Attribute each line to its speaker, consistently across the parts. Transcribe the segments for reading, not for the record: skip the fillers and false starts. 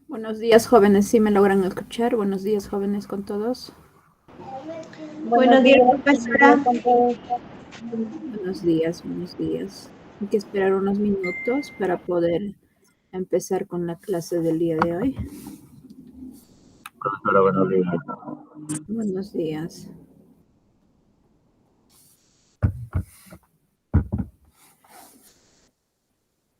Speaker 1: Buenos días, jóvenes. ¿Sí me logran escuchar? Buenos días, jóvenes, con todos.
Speaker 2: Buenos días, profesora.
Speaker 1: Buenos días, buenos días. Hay que esperar unos minutos para poder empezar con la clase del día de hoy.
Speaker 3: Profesora, buenos días.
Speaker 1: Buenos días.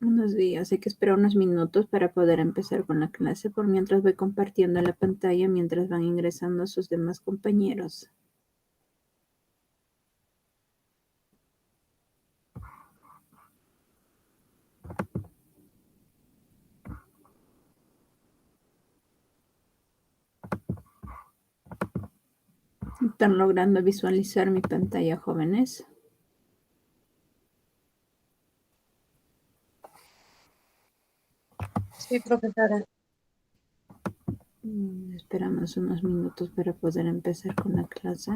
Speaker 1: Buenos días. Hay que esperar unos minutos para poder empezar con la clase. Por mientras voy compartiendo la pantalla, mientras van ingresando sus demás compañeros. ¿Están logrando visualizar mi pantalla, jóvenes?
Speaker 2: Sí, profesora.
Speaker 1: Esperamos unos minutos para poder empezar con la clase.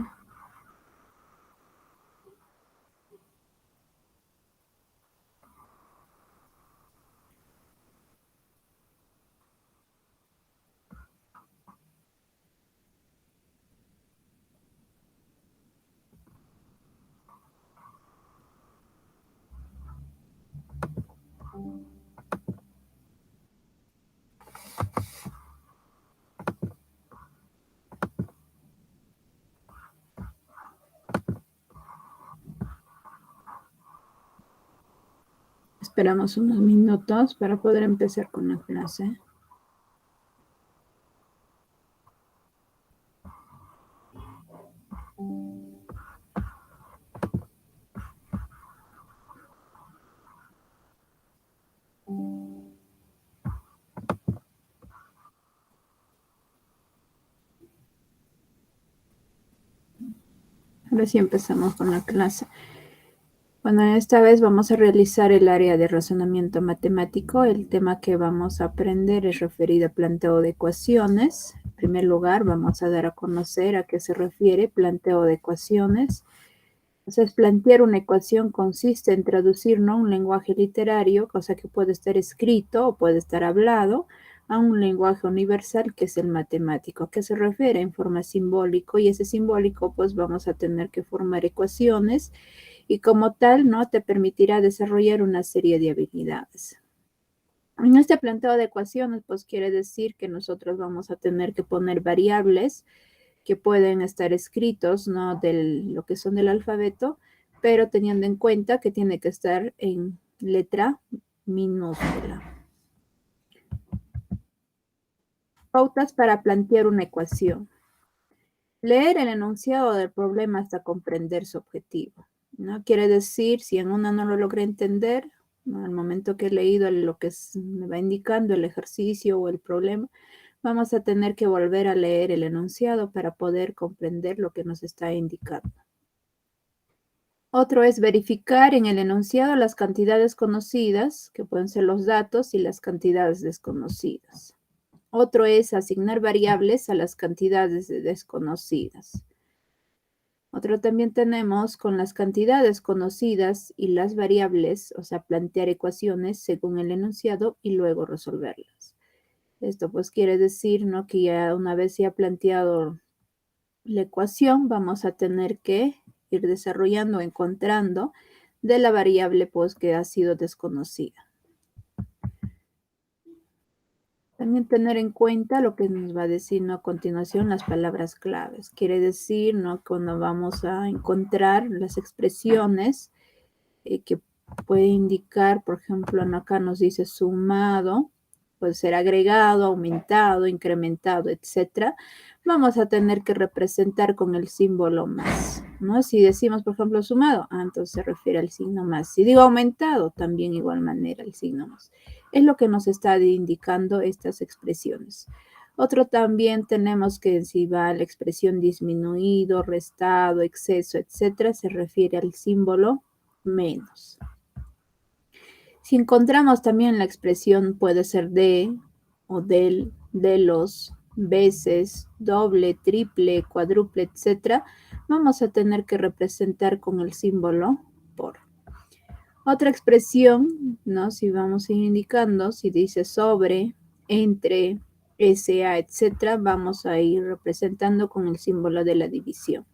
Speaker 1: Esperamos unos minutos para poder empezar con la clase. Ahora sí empezamos con la clase. Bueno, esta vez vamos a realizar el área de razonamiento matemático. El tema que vamos a aprender es referido a planteo de ecuaciones. En primer lugar, vamos a dar a conocer a qué se refiere planteo de ecuaciones. Entonces, plantear una ecuación consiste en traducir, ¿no?, un lenguaje literario, cosa que puede estar escrito o puede estar hablado, a un lenguaje universal que es el matemático, que se refiere en forma simbólico, y ese simbólico pues vamos a tener que formar ecuaciones y como tal, ¿no?, te permitirá desarrollar una serie de habilidades. En este planteo de ecuaciones pues quiere decir que nosotros vamos a tener que poner variables que pueden estar escritos, ¿no?, de lo que son del alfabeto, pero teniendo en cuenta que tiene que estar en letra minúscula. Pautas para plantear una ecuación. Leer el enunciado del problema hasta comprender su objetivo, ¿no? Quiere decir, si en una no lo logré entender, ¿no?, al momento que he leído lo que me va indicando el ejercicio o el problema, vamos a tener que volver a leer el enunciado para poder comprender lo que nos está indicando. Otro es verificar en el enunciado las cantidades conocidas, que pueden ser los datos, y las cantidades desconocidas. Otro es asignar variables a las cantidades desconocidas. Otro también tenemos con las cantidades conocidas y las variables, o sea, plantear ecuaciones según el enunciado y luego resolverlas. Esto pues quiere decir, ¿no?, que ya una vez ya planteado la ecuación, vamos a tener que ir desarrollando, encontrando de la variable pues que ha sido desconocida. También tener en cuenta lo que nos va a decir, ¿no?, a continuación, las palabras claves. Quiere decir, ¿no?, cuando vamos a encontrar las expresiones que puede indicar, por ejemplo, acá nos dice sumado, puede ser agregado, aumentado, incrementado, etcétera. Vamos a tener que representar con el símbolo más, ¿no? Si decimos, por ejemplo, sumado, entonces se refiere al signo más. Si digo aumentado, también igual manera el signo más. Es lo que nos está indicando estas expresiones. Otro también tenemos que si va la expresión disminuido, restado, exceso, etcétera, se refiere al símbolo menos. Si encontramos también la expresión puede ser de o del, de los, veces, doble, triple, cuádruple, etcétera, vamos a tener que representar con el símbolo por. Otra expresión, ¿no?, si vamos a ir indicando, si dice sobre, entre, SA, etcétera, vamos a ir representando con el símbolo de la división.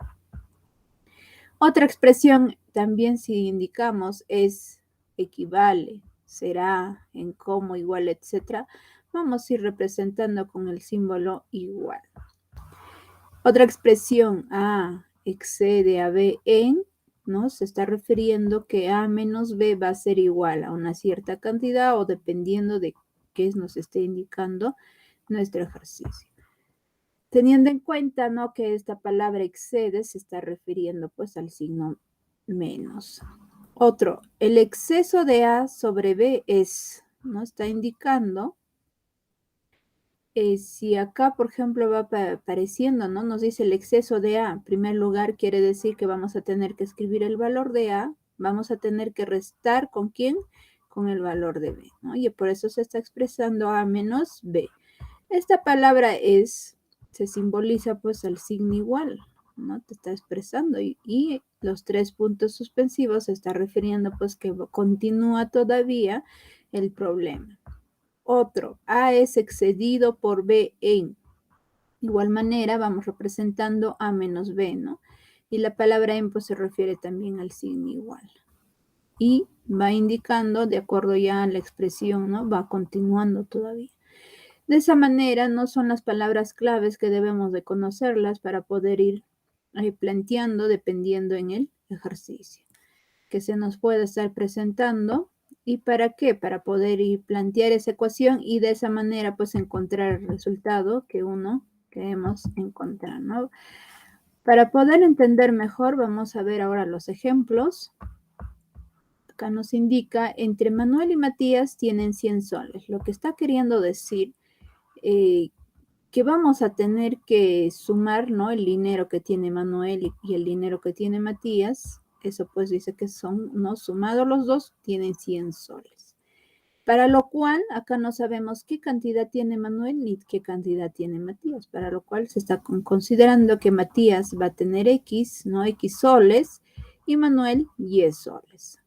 Speaker 1: Otra expresión también, si indicamos, es equivale, será, en cómo, igual, etcétera, vamos a ir representando con el símbolo igual. Otra expresión, A excede a B en, ¿no? Se está refiriendo que A menos B va a ser igual a una cierta cantidad o dependiendo de qué nos esté indicando nuestro ejercicio. Teniendo en cuenta, ¿no?, que esta palabra excede se está refiriendo pues al signo menos. Otro, el exceso de A sobre B es, ¿no? Está indicando, si acá, por ejemplo, va apareciendo, ¿no? Nos dice el exceso de A. En primer lugar, quiere decir que vamos a tener que escribir el valor de A, vamos a tener que restar, ¿con quién? Con el valor de B, ¿no? Y por eso se está expresando A menos B. Esta palabra es, se simboliza pues al signo igual, ¿no? Te está expresando y los 3 puntos suspensivos se está refiriendo pues que continúa todavía el problema. Otro, A es excedido por B en. Igual manera vamos representando A menos B, ¿no? Y la palabra en pues se refiere también al signo igual. Y va indicando de acuerdo ya a la expresión, ¿no? Va continuando todavía. De esa manera, no son las palabras claves que debemos de conocerlas para poder ir planteando dependiendo en el ejercicio que se nos puede estar presentando. ¿Y para qué? Para poder ir plantear esa ecuación y de esa manera pues encontrar el resultado que uno queremos encontrar, ¿no? Para poder entender mejor, vamos a ver ahora los ejemplos. Acá nos indica, entre Manuel y Matías tienen 100 soles. Lo que está queriendo decir que vamos a tener que sumar, ¿no?, el dinero que tiene Manuel y el dinero que tiene Matías. Eso pues dice que son, ¿no?, sumados los dos, tienen 100 soles. Para lo cual, acá no sabemos qué cantidad tiene Manuel ni qué cantidad tiene Matías. Para lo cual se está considerando que Matías va a tener X, ¿no?, X soles, y Manuel Y soles.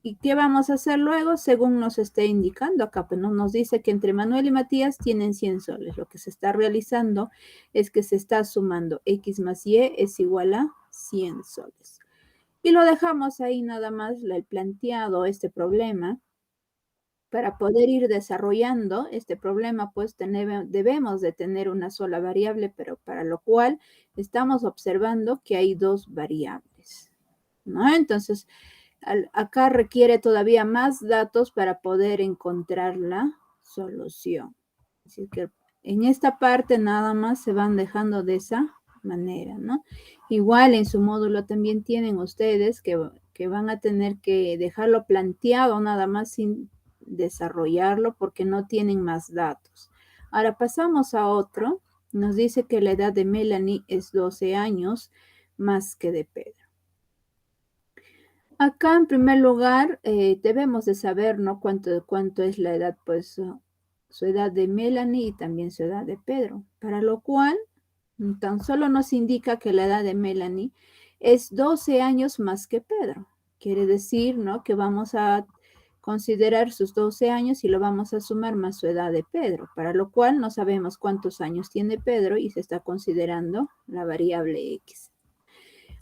Speaker 1: ¿Y qué vamos a hacer luego? Según nos esté indicando acá, pues nos dice que entre Manuel y Matías tienen 100 soles. Lo que se está realizando es que se está sumando X más Y es igual a 100 soles. Y lo dejamos ahí nada más, el planteado, este problema. Para poder ir desarrollando este problema, pues debemos de tener una sola variable, pero para lo cual estamos observando que hay 2 variables, ¿no? Entonces, acá requiere todavía más datos para poder encontrar la solución. Así que en esta parte nada más se van dejando de esa manera, ¿no? Igual en su módulo también tienen ustedes que van a tener que dejarlo planteado nada más sin desarrollarlo porque no tienen más datos. Ahora pasamos a otro. Nos dice que la edad de Melanie es 12 años más que de Pedro. Acá, en primer lugar, debemos de saber, ¿no?, cuánto es la edad, pues, su edad de Melanie y también su edad de Pedro. Para lo cual, tan solo nos indica que la edad de Melanie es 12 años más que Pedro. Quiere decir, ¿no?, que vamos a considerar sus 12 años y lo vamos a sumar más su edad de Pedro. Para lo cual, no sabemos cuántos años tiene Pedro y se está considerando la variable X.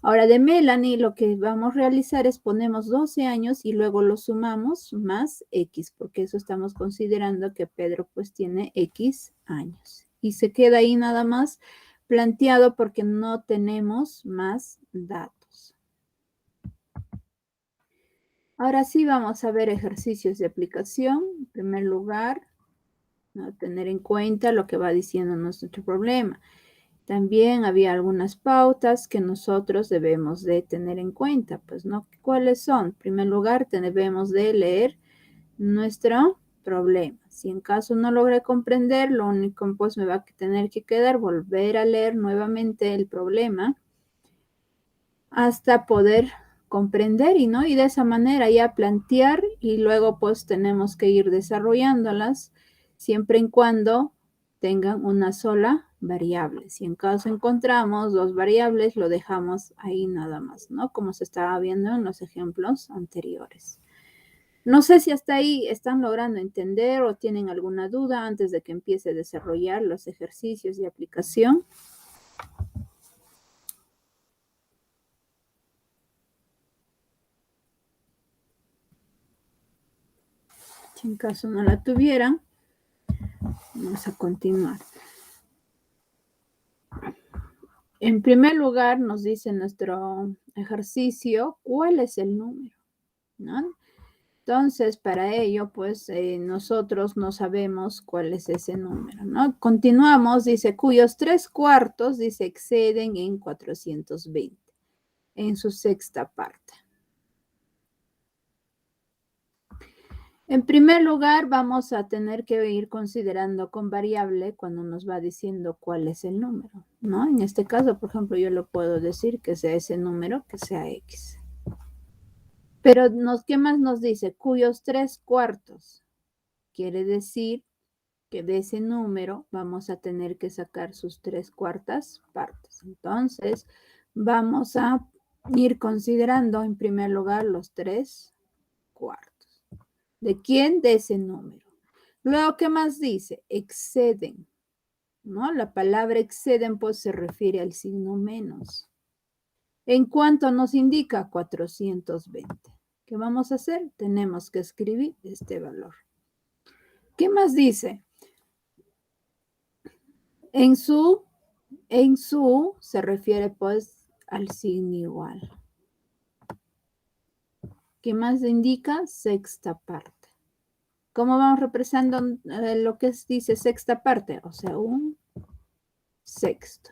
Speaker 1: Ahora, de Melanie, lo que vamos a realizar es ponemos 12 años y luego lo sumamos más X, porque eso estamos considerando que Pedro pues tiene X años. Y se queda ahí nada más planteado porque no tenemos más datos. Ahora sí vamos a ver ejercicios de aplicación. En primer lugar, ¿no?, tener en cuenta lo que va diciendo nuestro problema. También había algunas pautas que nosotros debemos de tener en cuenta, pues, ¿no? ¿Cuáles son? En primer lugar, debemos de leer nuestro problema. Si en caso no logré comprender, lo único pues me va a tener que quedar volver a leer nuevamente el problema hasta poder comprender y de esa manera ya plantear y luego pues tenemos que ir desarrollándolas siempre y cuando tengan una sola variable. Si en caso encontramos 2 variables, lo dejamos ahí nada más, ¿no? Como se estaba viendo en los ejemplos anteriores. No sé si hasta ahí están logrando entender o tienen alguna duda antes de que empiece a desarrollar los ejercicios de aplicación. Si en caso no la tuvieran, vamos a continuar. En primer lugar, nos dice nuestro ejercicio, ¿cuál es el número? ¿No? Entonces, para ello, pues, nosotros no sabemos cuál es ese número, ¿no? Continuamos, dice, cuyos 3/4, dice, exceden en 420, en su sexta parte. En primer lugar, vamos a tener que ir considerando con variable cuando nos va diciendo cuál es el número, ¿no? En este caso, por ejemplo, yo lo puedo decir que sea ese número, que sea X. Pero, ¿qué más nos dice? Cuyos 3/4. Quiere decir que de ese número vamos a tener que sacar sus 3/4 partes. Entonces, vamos a ir considerando en primer lugar los 3/4. ¿De quién? De ese número. Luego, ¿qué más dice? Exceden, ¿no? La palabra exceden, pues, se refiere al signo menos. ¿En cuánto nos indica? 420. ¿Qué vamos a hacer? Tenemos que escribir este valor. ¿Qué más dice? En su se refiere, pues, al signo igual. ¿Qué más indica? Sexta parte. ¿Cómo vamos representando lo que dice sexta parte? O sea, un sexto.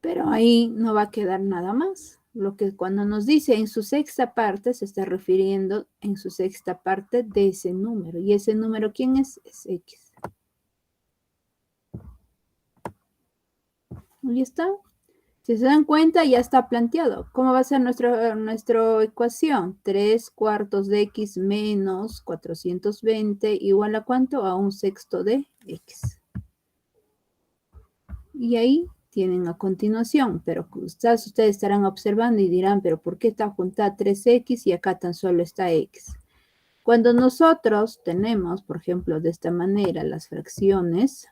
Speaker 1: Pero ahí no va a quedar nada más. Lo que cuando nos dice en su sexta parte, se está refiriendo en su sexta parte de ese número. ¿Y ese número quién es? Es X. Ahí está. Si se dan cuenta, ya está planteado. ¿Cómo va a ser nuestra ecuación? 3/4 de X menos 420 igual a ¿cuánto? A un sexto de X. Y ahí tienen a continuación, pero quizás ustedes estarán observando y dirán, pero ¿por qué está juntada 3X y acá tan solo está X? Cuando nosotros tenemos, por ejemplo, de esta manera las fracciones,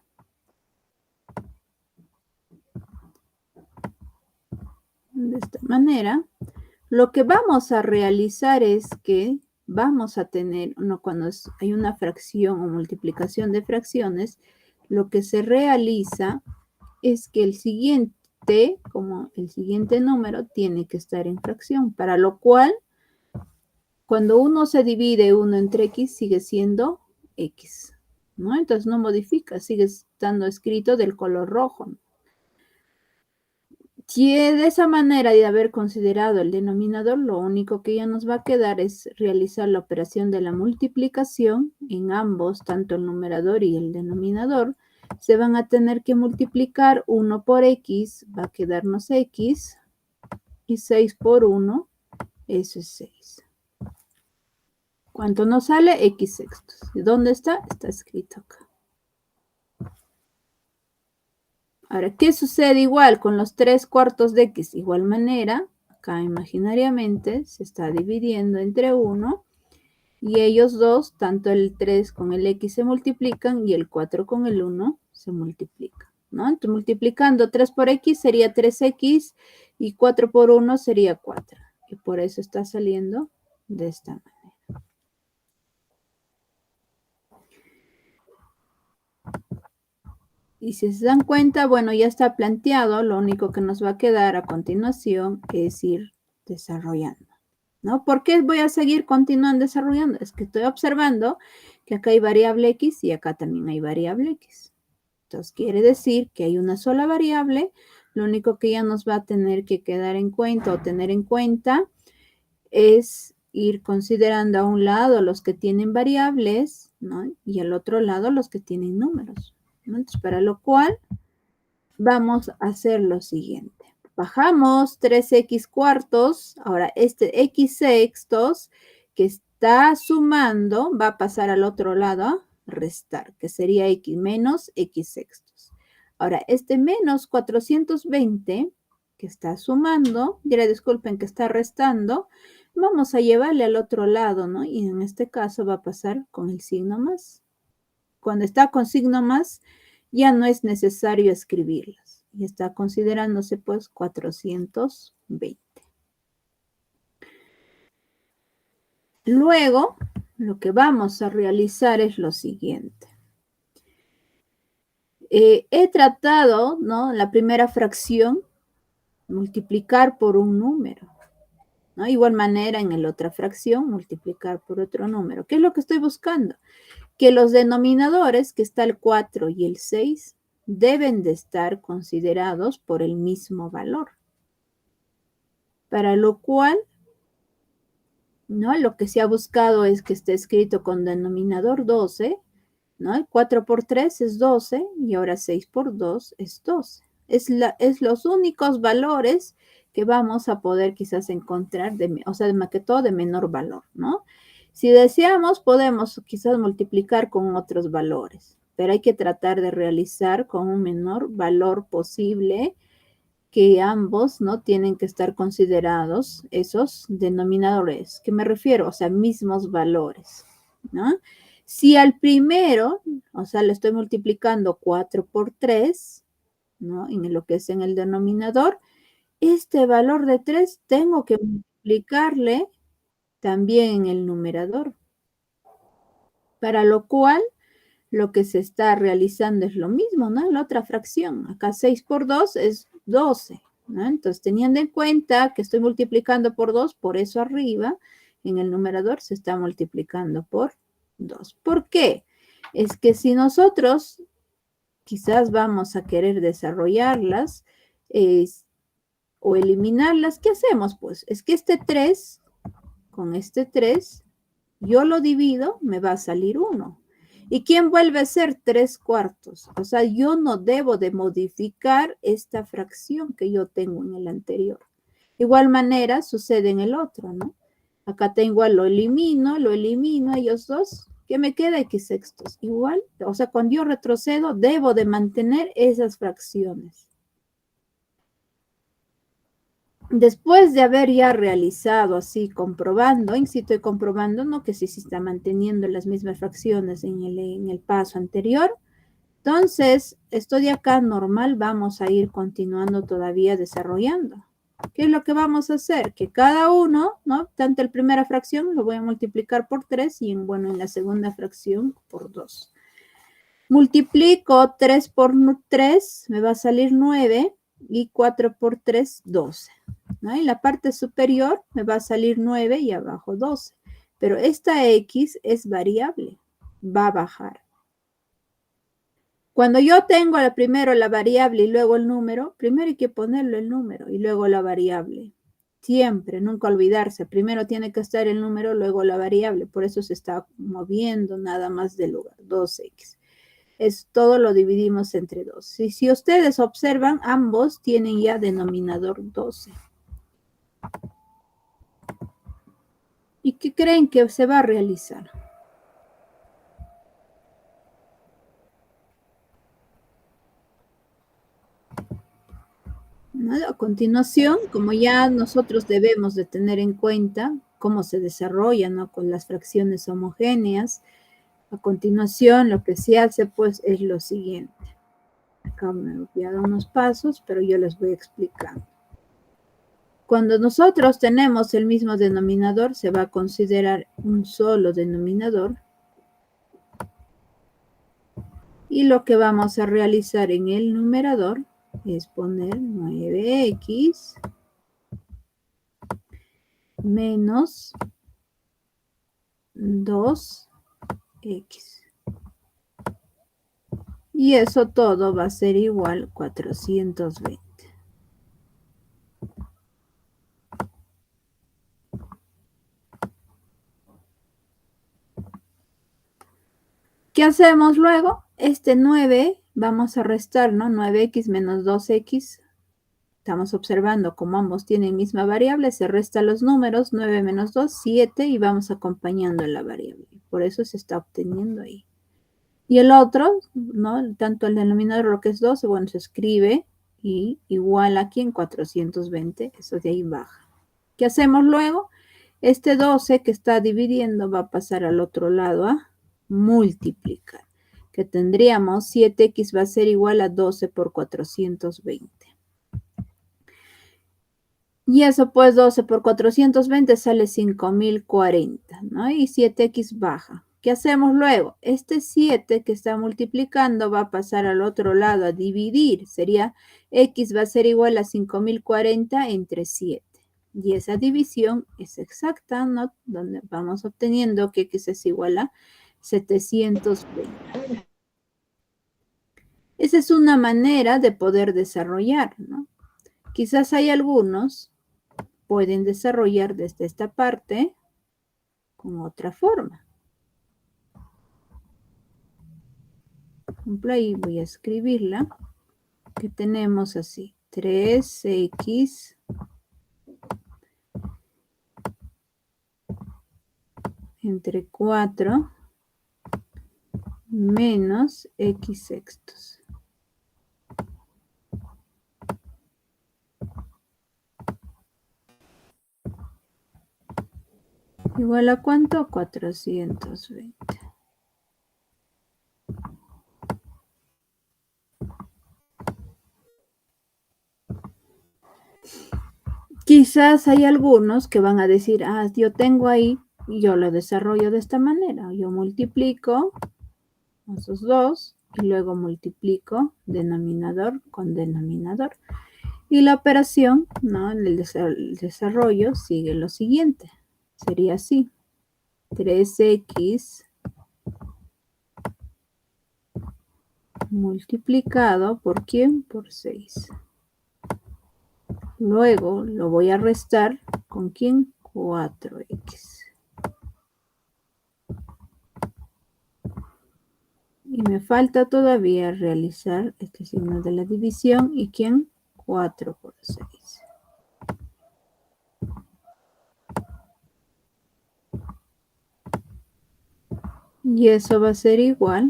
Speaker 1: de esta manera, lo que vamos a realizar es que vamos a tener, cuando hay una fracción o multiplicación de fracciones, lo que se realiza es que el siguiente, como el siguiente número, tiene que estar en fracción, para lo cual, cuando uno se divide 1 entre X, sigue siendo X, ¿no? Entonces no modifica, sigue estando escrito del color rojo, ¿no? Si de esa manera de haber considerado el denominador, lo único que ya nos va a quedar es realizar la operación de la multiplicación en ambos, tanto el numerador y el denominador. Se van a tener que multiplicar 1 por X, va a quedarnos X, y 6 por 1, eso es 6. ¿Cuánto nos sale? X sextos. ¿Y dónde está? Está escrito acá. Ahora, ¿qué sucede igual con los 3/4 de X? Igual manera, acá imaginariamente se está dividiendo entre 1 y ellos dos, tanto el 3 con el X se multiplican y el 4 con el 1 se multiplican, ¿no? Entonces, multiplicando 3 por X sería 3X y 4 por 1 sería 4. Y por eso está saliendo de esta manera. Y si se dan cuenta, bueno, ya está planteado, lo único que nos va a quedar a continuación es ir desarrollando, ¿no? ¿Por qué voy a seguir continuando desarrollando? Es que estoy observando que acá hay variable X y acá también hay variable X. Entonces, quiere decir que hay una sola variable, lo único que ya nos va a tener que quedar en cuenta o tener en cuenta es ir considerando a un lado los que tienen variables, ¿no? Y al otro lado los que tienen números, ¿no? Entonces, para lo cual vamos a hacer lo siguiente. Bajamos 3X cuartos. Ahora, este X sextos que está sumando va a pasar al otro lado a restar, que sería X menos X sextos. Ahora, este menos 420 que está sumando, diré disculpen que está restando, vamos a llevarle al otro lado, ¿no? Y en este caso va a pasar con el signo más. Cuando está con signo más, ya no es necesario escribirlas. Y está considerándose pues 420. Luego, lo que vamos a realizar es lo siguiente. He tratado, ¿no? La primera fracción, multiplicar por un número, ¿no? Igual manera en la otra fracción, multiplicar por otro número. ¿Qué es lo que estoy buscando? Que los denominadores, que está el 4 y el 6, deben de estar considerados por el mismo valor. Para lo cual, ¿no? Lo que se ha buscado es que esté escrito con denominador 12, ¿no? 4 por 3 es 12 y ahora 6 por 2 es 12. Es los únicos valores que vamos a poder quizás encontrar, o sea, más que todo de menor valor, ¿no? Si deseamos, podemos quizás multiplicar con otros valores, pero hay que tratar de realizar con un menor valor posible, que ambos, ¿no? Tienen que estar considerados esos denominadores. ¿Qué me refiero? O sea, mismos valores, ¿no? Si al primero, o sea, le estoy multiplicando 4 por 3, ¿no? En lo que es en el denominador, este valor de 3 tengo que multiplicarle también en el numerador. Para lo cual, lo que se está realizando es lo mismo, ¿no? La otra fracción. Acá 6 por 2 es 12, ¿no? Entonces, teniendo en cuenta que estoy multiplicando por 2, por eso arriba, en el numerador se está multiplicando por 2. ¿Por qué? Es que si nosotros quizás vamos a querer desarrollarlas o eliminarlas, ¿qué hacemos? Pues es que este 3, con este 3, yo lo divido, me va a salir 1. ¿Y quién vuelve a ser 3 cuartos? O sea, yo no debo de modificar esta fracción que yo tengo en el anterior. Igual manera sucede en el otro, ¿no? Acá tengo, lo elimino, ellos dos. ¿Qué me queda? X sextos. Igual, o sea, cuando yo retrocedo, debo de mantener esas fracciones. Después de haber ya realizado así, comprobando, en sí estoy comprobando, ¿no? Que sí se está manteniendo las mismas fracciones en el paso anterior. Entonces, esto de acá normal, vamos a ir continuando todavía desarrollando. ¿Qué es lo que vamos a hacer? Que cada uno, ¿no? Tanto la primera fracción lo voy a multiplicar por 3 y bueno, en la segunda fracción por 2. Multiplico 3 por 3, me va a salir 9 y 4 por 3, 12. ¿No? En la parte superior me va a salir 9 y abajo 12. Pero esta X es variable, va a bajar. Cuando yo tengo primero la variable y luego el número, primero hay que ponerle el número y luego la variable. Siempre, nunca olvidarse. Primero tiene que estar el número, luego la variable. Por eso se está moviendo nada más de lugar. 2x. Es todo lo dividimos entre 2. Y si ustedes observan, ambos tienen ya denominador 12. ¿Y qué creen que se va a realizar? A continuación, como ya nosotros debemos de tener en cuenta cómo se desarrollan, ¿no? Con las fracciones homogéneas, a continuación lo que se hace pues es lo siguiente. Acá me he olvidado unos pasos, pero yo les voy explicando. Cuando nosotros tenemos el mismo denominador, se va a considerar un solo denominador. Y lo que vamos a realizar en el numerador es poner 9x menos 2x. Y eso todo va a ser igual a 420. ¿Qué hacemos luego? Este 9 vamos a restar, ¿no? 9x menos 2x. Estamos observando como ambos tienen misma variable, se restan los números, 9 menos 2, 7, y vamos acompañando la variable. Por eso se está obteniendo ahí. Y el otro, ¿no? Tanto el denominador, lo que es 12, bueno, se escribe y igual aquí en 420, eso de ahí baja. ¿Qué hacemos luego? Este 12 que está dividiendo va a pasar al otro lado a multiplicar, que tendríamos 7x va a ser igual a 12 por 420. Y eso pues 12 por 420 sale 5040, ¿no? Y 7x baja. ¿Qué hacemos luego? Este 7 que está multiplicando va a pasar al otro lado a dividir. Sería x va a ser igual a 5040 entre 7. Y esa división es exacta, ¿no? Donde vamos obteniendo que x es igual a 720. Esa es una manera de poder desarrollar, ¿no? Quizás hay algunos pueden desarrollar desde esta parte con otra forma. Por ejemplo, ahí voy a escribirla, que tenemos así, 3x entre 4 menos x sextos. ¿Igual a cuánto? 420. Quizás hay algunos que van a decir, ah, yo tengo ahí y yo lo desarrollo de esta manera. Yo multiplico esos dos y luego multiplico denominador con denominador. Y la operación, ¿no? El desarrollo sigue lo siguiente. Sería así. 3x multiplicado por ¿quién? Por 6. Luego lo voy a restar con ¿quién? 4x. Y me falta todavía realizar este signo de la división. ¿Y quién? 4 por 6. Y eso va a ser igual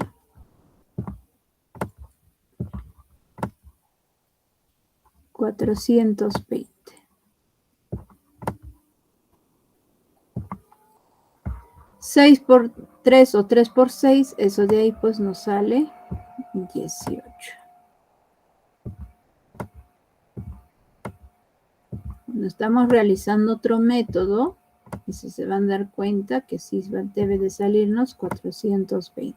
Speaker 1: 420. 6 por 3 o 3 por 6, eso de ahí pues nos sale 18. Cuando estamos realizando otro método, se van a dar cuenta que sí debe de salirnos 420.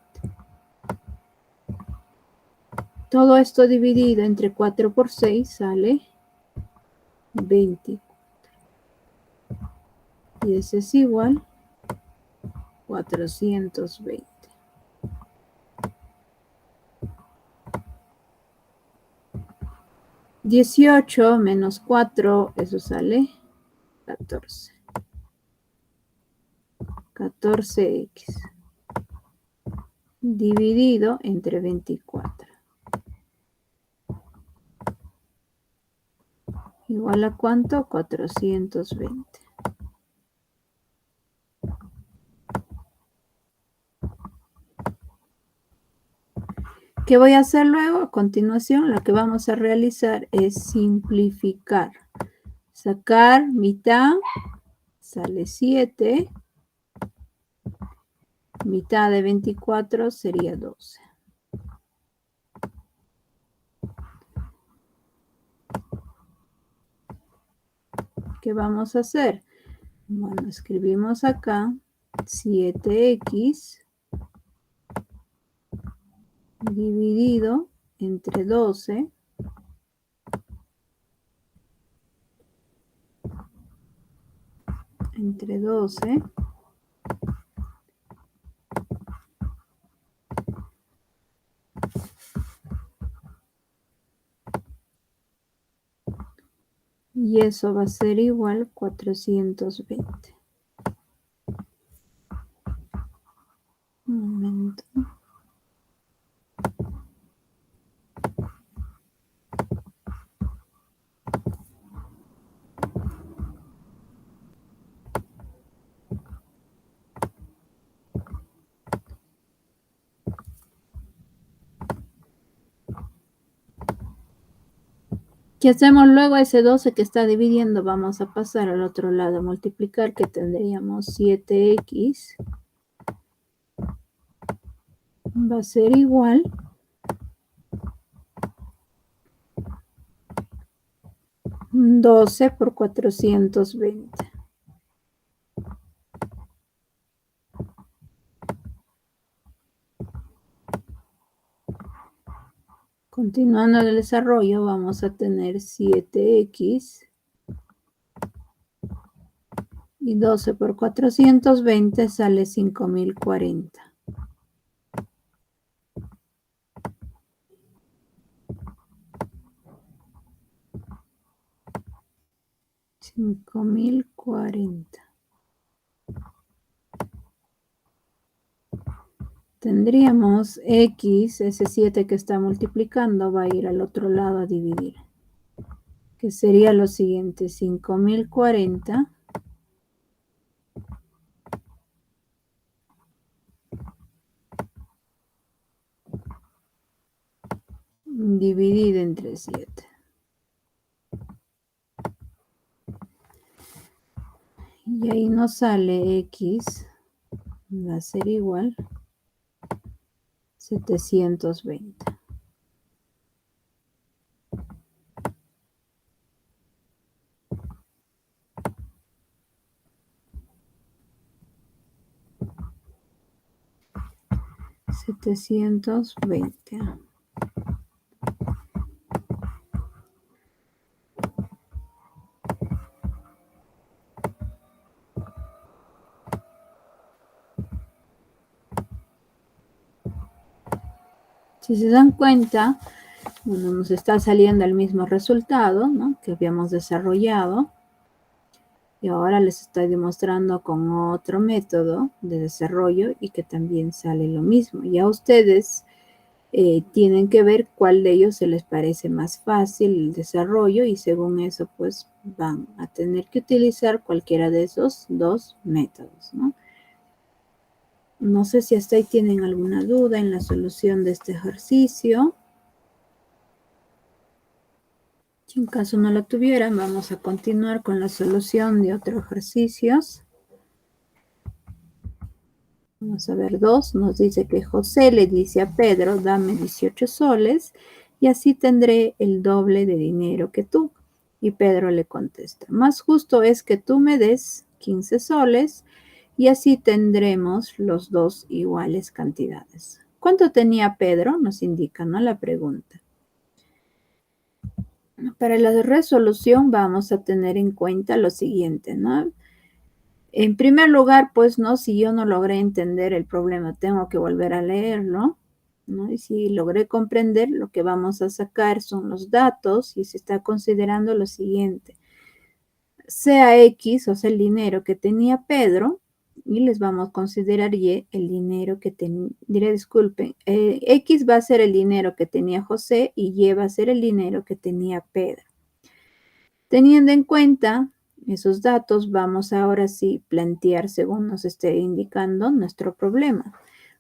Speaker 1: Todo esto dividido entre 4 por 6 sale 24. Y ese es igual 420. $18 menos 4, eso sale 14. 14x dividido entre 24. ¿Igual a cuánto? 420. ¿Qué voy a hacer luego? A continuación, lo que vamos a realizar es simplificar. Sacar mitad, sale 7. Mitad de 24 sería 12. ¿Qué vamos a hacer? Bueno, escribimos acá 7x dividido entre 12 entre 12 y eso va a ser igual 420. Un momento. ¿Qué hacemos luego? Ese 12 que está dividiendo, vamos a pasar al otro lado a multiplicar, que tendríamos 7x va a ser igual a 12 por 420. Continuando el desarrollo, vamos a tener 7x y 12 por 420 sale 5040. 5040. Tendríamos x, ese 7 que está multiplicando va a ir al otro lado a dividir, que sería lo siguiente: 5040 dividido entre 7. Y ahí nos sale x va a ser igual a 720. Si se dan cuenta, bueno, nos está saliendo el mismo resultado, ¿no?, que habíamos desarrollado. Y ahora les estoy demostrando con otro método de desarrollo y que también sale lo mismo. Ya ustedes tienen que ver cuál de ellos se les parece más fácil el desarrollo, y según eso pues van a tener que utilizar cualquiera de esos dos métodos, ¿no? No sé si hasta ahí tienen alguna duda en la solución de este ejercicio. Si en caso no la tuvieran, vamos a continuar con la solución de otros ejercicios. Vamos a ver 2, nos dice que José le dice a Pedro: dame 18 soles y así tendré el doble de dinero que tú. Y Pedro le contesta: más justo es que tú me des 15 soles y así tendremos los dos iguales cantidades. ¿Cuánto tenía Pedro? Nos indica, ¿no?, la pregunta. Para la resolución vamos a tener en cuenta lo siguiente, ¿no? En primer lugar, pues, ¿no?, si yo no logré entender el problema, tengo que volver a leerlo, ¿no? Y si logré comprender, lo que vamos a sacar son los datos y se está considerando lo siguiente: sea X, o sea, el dinero que tenía Pedro, y les vamos a considerar Y, el dinero que disculpen, X va a ser el dinero que tenía José y Y va a ser el dinero que tenía Pedro. Teniendo en cuenta esos datos, vamos ahora sí plantear, según nos esté indicando, nuestro problema.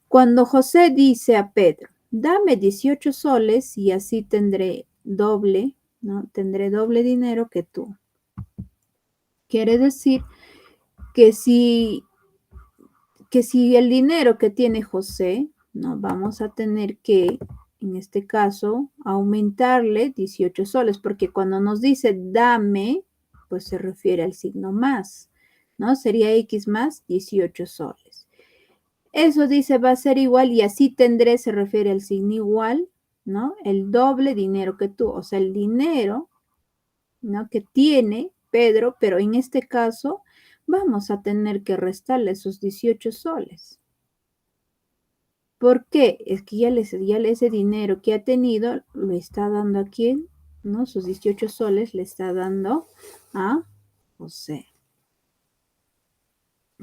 Speaker 1: Cuando José dice a Pedro: dame 18 soles y así tendré doble, ¿no?, tendré doble dinero que tú. Quiere decir que si el dinero que tiene José, ¿no?, vamos a tener que, en este caso, aumentarle 18 soles, porque cuando nos dice dame, pues se refiere al signo más, ¿no? Sería X más 18 soles. Eso dice va a ser igual y así tendré, se refiere al signo igual, ¿no?, el doble dinero que tú, o sea, el dinero, ¿no?, que tiene Pedro, pero en este caso vamos a tener que restarle esos 18 soles. ¿Por qué? Es que ya ese dinero que ha tenido lo está dando a quién, ¿no? Sus 18 soles le está dando a José.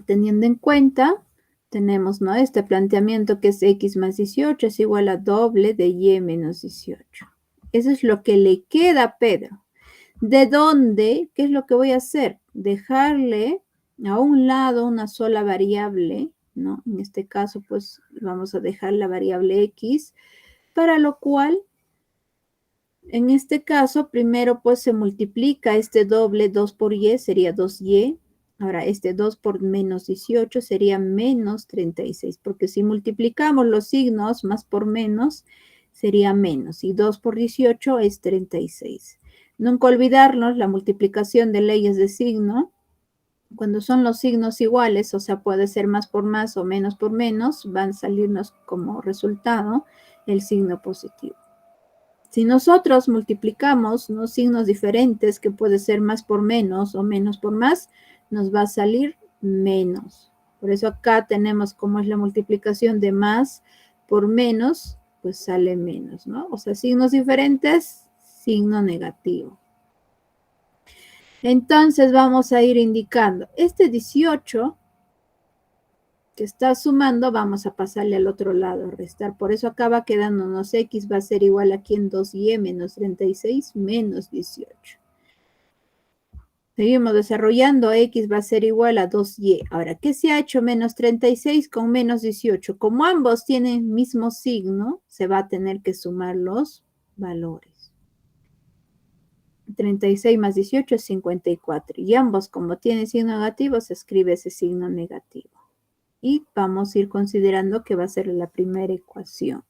Speaker 1: Teniendo en cuenta, tenemos, ¿no?, este planteamiento que es X más 18 es igual a doble de Y menos 18. Eso es lo que le queda a Pedro. ¿De dónde? ¿Qué es lo que voy a hacer? Dejarle a un lado una sola variable, ¿no? En este caso, pues vamos a dejar la variable X, para lo cual En este caso, primero pues se multiplica este doble 2 por y, sería 2y. Ahora, este 2 por menos 18 sería menos 36, porque si multiplicamos los signos más por menos, sería menos. Y 2 por 18 es 36. Nunca olvidarnos la multiplicación de leyes de signo. Cuando son los signos iguales, o sea, puede ser más por más o menos por menos, van a salirnos como resultado el signo positivo. Si nosotros multiplicamos unos signos diferentes, que puede ser más por menos o menos por más, nos va a salir menos. Por eso acá tenemos como es la multiplicación de más por menos, pues sale menos, ¿no? O sea, signos diferentes, signo negativo. Entonces vamos a ir indicando, este 18 que está sumando, vamos a pasarle al otro lado, restar. Por eso acá va quedándonos x, va a ser igual aquí en 2y menos 36 menos 18. Seguimos desarrollando, x va a ser igual a 2y. Ahora, ¿qué se ha hecho menos 36 con menos 18? Como ambos tienen mismo signo, se va a tener que sumar los valores. 36 más 18 es 54. Y ambos, como tienen signo negativo, se escribe ese signo negativo. Y vamos a ir considerando que va a ser la primera ecuación.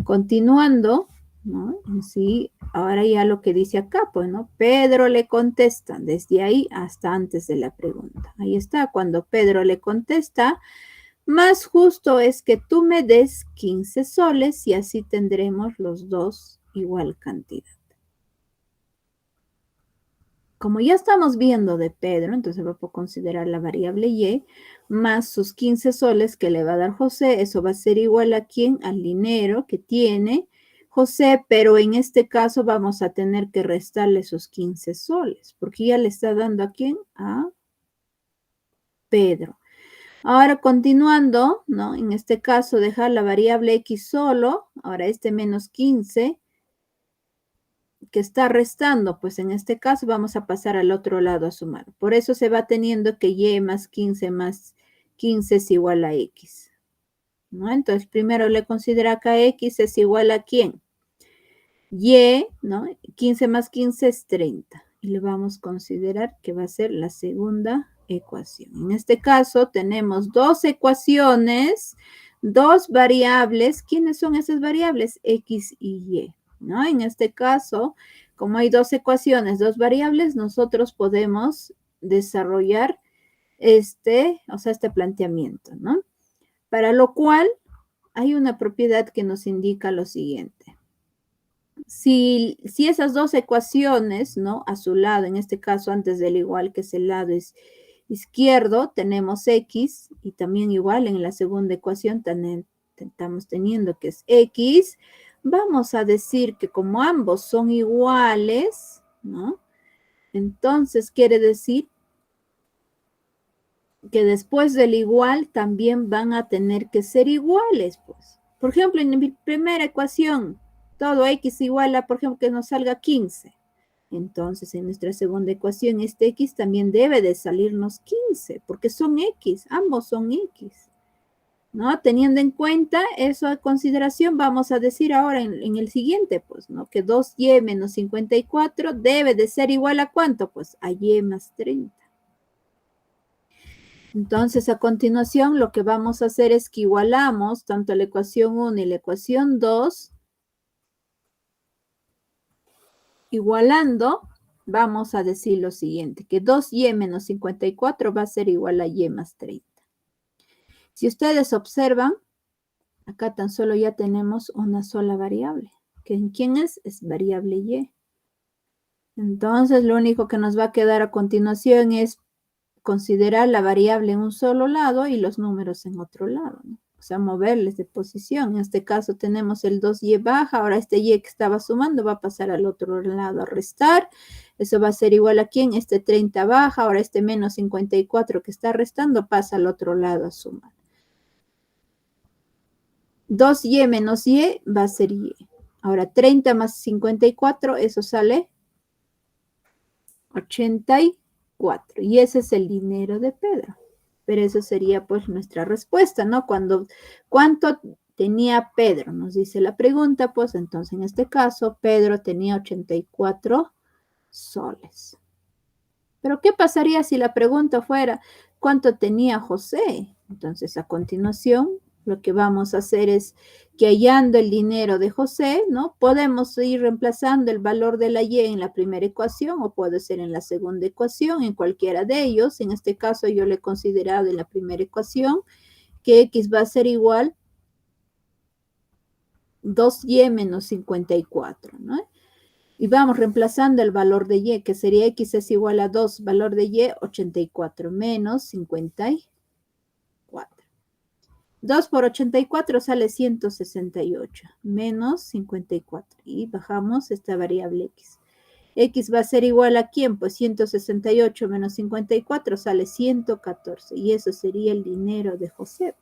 Speaker 1: Continuando, ¿no? Sí, ahora ya lo que dice acá, pues, ¿no? Pedro le contesta, desde ahí hasta antes de la pregunta. Ahí está, cuando Pedro le contesta, más justo es que tú me des 15 soles y así tendremos los dos igual cantidad. Como ya estamos viendo de Pedro, entonces voy a considerar la variable y más sus 15 soles que le va a dar José. Eso va a ser igual a quién? Al dinero que tiene José, pero en este caso vamos a tener que restarle sus 15 soles, porque ya le está dando a quién? A Pedro. Ahora continuando, ¿no? En este caso dejar la variable x solo, ahora este menos 15 que está restando, pues en este caso vamos a pasar al otro lado a sumar. Por eso se va teniendo que y más 15 es igual a x. ¿No? Entonces primero le considera acá x es igual a ¿quién? Y, ¿no? 15 más 15 es 30. Y le vamos a considerar que va a ser la segunda ecuación. En este caso tenemos dos ecuaciones, dos variables. ¿Quiénes son esas variables? X y Y. ¿No? En este caso, como hay dos ecuaciones, dos variables, nosotros podemos desarrollar este planteamiento, ¿no? Para lo cual hay una propiedad que nos indica lo siguiente. Si esas dos ecuaciones, ¿no? A su lado, en este caso antes del igual, que es el lado izquierdo, tenemos x, y también igual en la segunda ecuación también estamos teniendo que es x, vamos a decir que como ambos son iguales, ¿no? Entonces quiere decir que después del igual también van a tener que ser iguales, pues. Por ejemplo, en mi primera ecuación, todo x igual a, por ejemplo, que nos salga 15. Entonces, en nuestra segunda ecuación, este x también debe de salirnos 15, porque son x, ambos son x. ¿No? Teniendo en cuenta esa consideración, vamos a decir ahora en el siguiente, pues, ¿no? Que 2y menos 54 debe de ser igual a ¿cuánto? Pues a y más 30. Entonces, a continuación, lo que vamos a hacer es que igualamos tanto la ecuación 1 y la ecuación 2. Igualando, vamos a decir lo siguiente, que 2y menos 54 va a ser igual a y más 30. Si ustedes observan, acá tan solo ya tenemos una sola variable. ¿Quién es? Es variable y. Entonces, lo único que nos va a quedar a continuación es considerar la variable en un solo lado y los números en otro lado, ¿no? O sea, moverles de posición. En este caso tenemos el 2y baja, ahora este y que estaba sumando va a pasar al otro lado a restar. Eso va a ser igual a ¿quién? Este 30 baja, ahora este menos 54 que está restando pasa al otro lado a sumar. 2y menos y va a ser y. Ahora 30 más 54, eso sale 84. Y ese es el dinero de Pedro. Pero eso sería pues nuestra respuesta, ¿no? ¿Cuánto tenía Pedro? Nos dice la pregunta, pues entonces en este caso Pedro tenía 84 soles. Pero ¿qué pasaría si la pregunta fuera cuánto tenía José? Entonces a continuación lo que vamos a hacer es que hallando el dinero de José, ¿no? Podemos ir reemplazando el valor de la Y en la primera ecuación o puede ser en la segunda ecuación, en cualquiera de ellos. En este caso yo le he considerado en la primera ecuación que X va a ser igual 2Y menos 54, ¿no? Y vamos reemplazando el valor de Y, que sería X es igual a 2, valor de Y, 84, menos 54. 2 por 84 sale 168, menos 54. Y bajamos esta variable X. X va a ser igual a ¿quién? Pues 168 menos 54 sale 114. Y eso sería el dinero de José.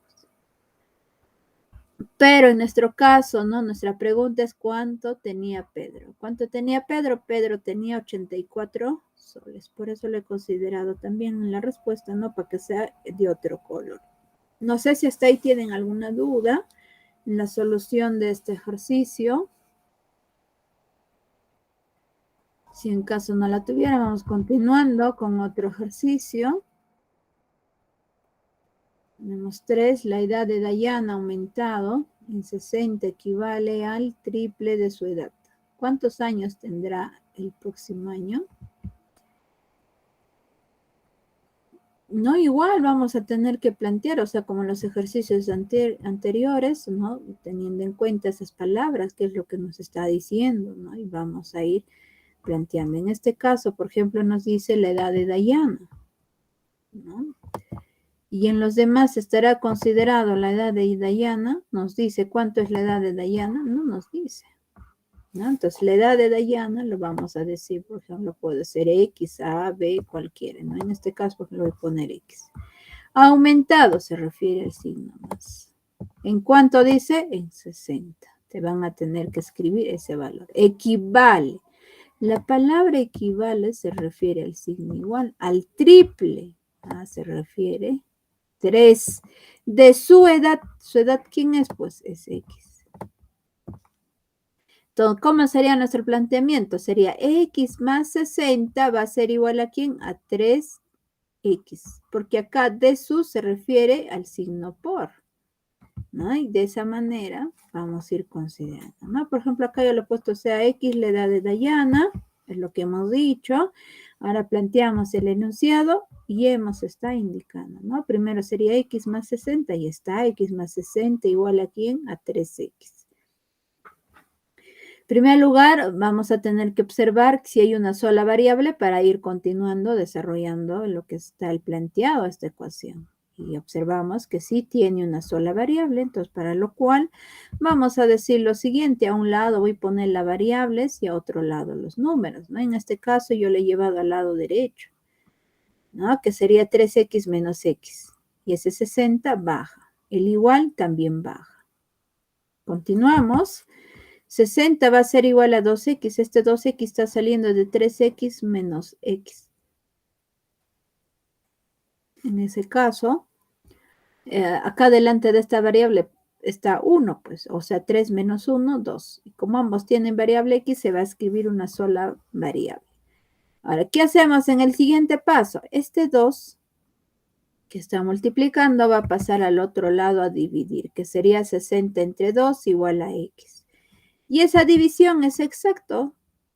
Speaker 1: Pero en nuestro caso, ¿no? Nuestra pregunta es ¿cuánto tenía Pedro? ¿Cuánto tenía Pedro? Pedro tenía 84 soles. Por eso lo he considerado también en la respuesta, ¿no? Para que sea de otro color. No sé si hasta ahí tienen alguna duda en la solución de este ejercicio. Si en caso no la tuviera, vamos continuando con otro ejercicio. Tenemos 3. La edad de Dayana ha aumentado en 60, equivale al triple de su edad. ¿Cuántos años tendrá el próximo año? No, igual vamos a tener que plantear, o sea, como los ejercicios anteriores, ¿no? Teniendo en cuenta esas palabras, qué es lo que nos está diciendo, ¿no? Y vamos a ir planteando. En este caso, por ejemplo, nos dice la edad de Dayana, ¿no? Y en los demás estará considerado la edad de Dayana. Nos dice cuánto es la edad de Dayana. No nos dice, ¿no? Entonces, la edad de Dayana lo vamos a decir, por ejemplo, puede ser X, A, B, cualquiera, ¿no? En este caso, por ejemplo, voy a poner X. Ha aumentado, se refiere al signo más. ¿En cuánto dice? En 60. Te van a tener que escribir ese valor. Equivale. La palabra equivale se refiere al signo igual, al triple. Se refiere 3. De su edad ¿quién es? Pues es X. Entonces, ¿cómo sería nuestro planteamiento? Sería X más 60 va a ser igual a ¿quién? A 3X, porque acá de su se refiere al signo por, ¿no? Y de esa manera vamos a ir considerando, ¿no? Por ejemplo, acá yo le he puesto, o sea, X la edad de Dayana, es lo que hemos dicho. Ahora planteamos el enunciado y hemos está indicando, ¿no? Primero sería X más 60 y está X más 60 igual a ¿quién? A 3X. En primer lugar, vamos a tener que observar si hay una sola variable para ir continuando desarrollando lo que está el planteado a esta ecuación. Y observamos que sí tiene una sola variable, entonces para lo cual vamos a decir lo siguiente, a un lado voy a poner las variables y a otro lado los números, ¿no? En este caso yo le he llevado al lado derecho, ¿no? Que sería 3X menos X. Y ese 60 baja. El igual también baja. Continuamos. 60 va a ser igual a 2X. Este 2X está saliendo de 3X menos X. En ese caso, acá delante de esta variable está 1, pues, o sea, 3 menos 1, 2. Y como ambos tienen variable X, se va a escribir una sola variable. Ahora, ¿qué hacemos en el siguiente paso? Este 2 que está multiplicando va a pasar al otro lado a dividir, que sería 60 entre 2 igual a X. Y esa división es exacto.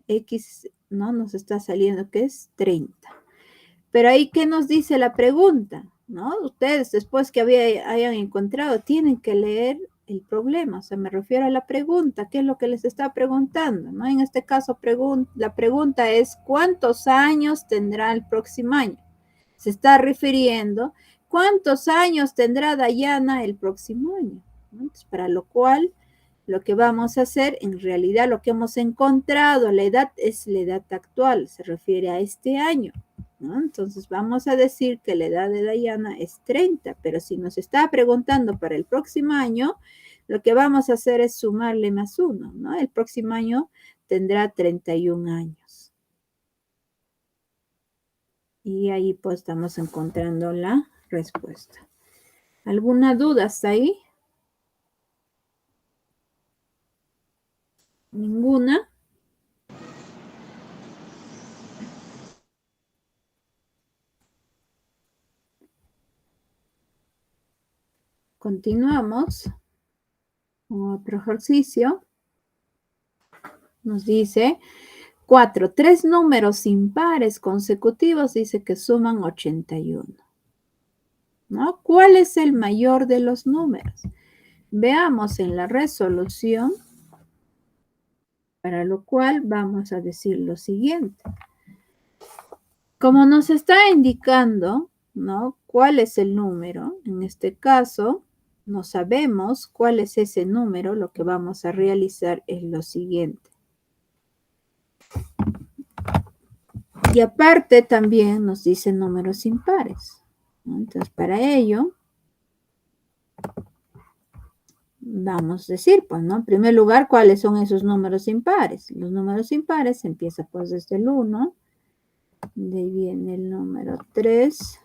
Speaker 1: X, ¿no? Nos está saliendo que es 30. Pero ahí, ¿qué nos dice la pregunta? ¿No? Ustedes, después que hayan encontrado, tienen que leer el problema. O sea, me refiero a la pregunta. ¿Qué es lo que les está preguntando? ¿No? En este caso, la pregunta es, ¿cuántos años tendrá el próximo año? Se está refiriendo, ¿cuántos años tendrá Dayana el próximo año? Entonces, para lo cual, lo que vamos a hacer, en realidad lo que hemos encontrado, la edad es la edad actual, se refiere a este año, ¿no? Entonces vamos a decir que la edad de Dayana es 30, pero si nos está preguntando para el próximo año, lo que vamos a hacer es sumarle más 1, ¿no? El próximo año tendrá 31 años. Y ahí pues estamos encontrando la respuesta. ¿Alguna duda hasta ahí? ¿Ninguna? Continuamos con otro ejercicio. Nos dice 4. 3 números impares consecutivos dice que suman 81. ¿No? ¿Cuál es el mayor de los números? Veamos en la resolución, para lo cual vamos a decir lo siguiente. Como nos está indicando, ¿no? ¿Cuál es el número? En este caso, no sabemos cuál es ese número. Lo que vamos a realizar es lo siguiente. Y aparte también nos dice números impares, ¿no? Entonces, para ello, vamos a decir, pues, ¿no? En primer lugar, ¿cuáles son esos números impares? Los números impares empiezan pues desde el 1, de ahí viene el número 3,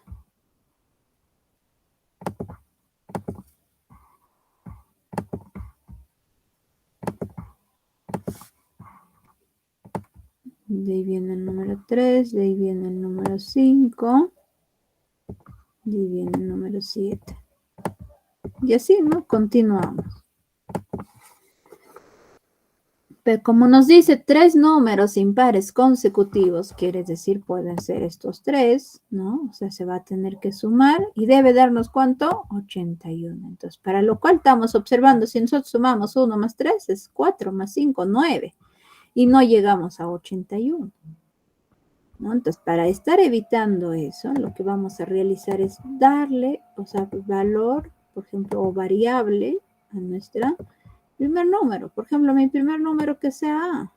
Speaker 1: de ahí viene el número 3, de ahí viene el número 5, de ahí viene el número 7. Y así, ¿no? Continuamos. Pero como nos dice 3 números impares consecutivos, quiere decir pueden ser estos 3, ¿no? O sea, se va a tener que sumar y debe darnos ¿cuánto? 81. Entonces, para lo cual estamos observando, si nosotros sumamos 1 más 3 es 4 más 5, 9. Y no llegamos a 81. ¿No? Entonces, para estar evitando eso, lo que vamos a realizar es darle, o sea, valor, por ejemplo, o variable a nuestra primer número. Por ejemplo, mi primer número que sea A.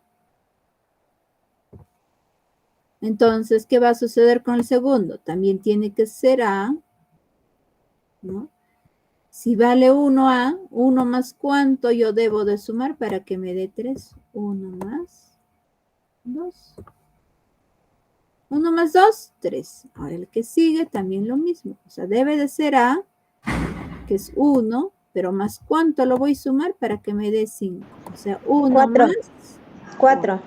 Speaker 1: Entonces, ¿qué va a suceder con el segundo? También tiene que ser A, ¿no? Si vale 1A, 1 más cuánto yo debo de sumar para que me dé 3. 1 más 2. 1 más 2, 3. Ahora el que sigue también lo mismo. O sea, debe de ser A, que es 1, pero más cuánto lo voy a sumar para que me dé 5. O sea, 1
Speaker 2: 4.
Speaker 1: más
Speaker 2: 4.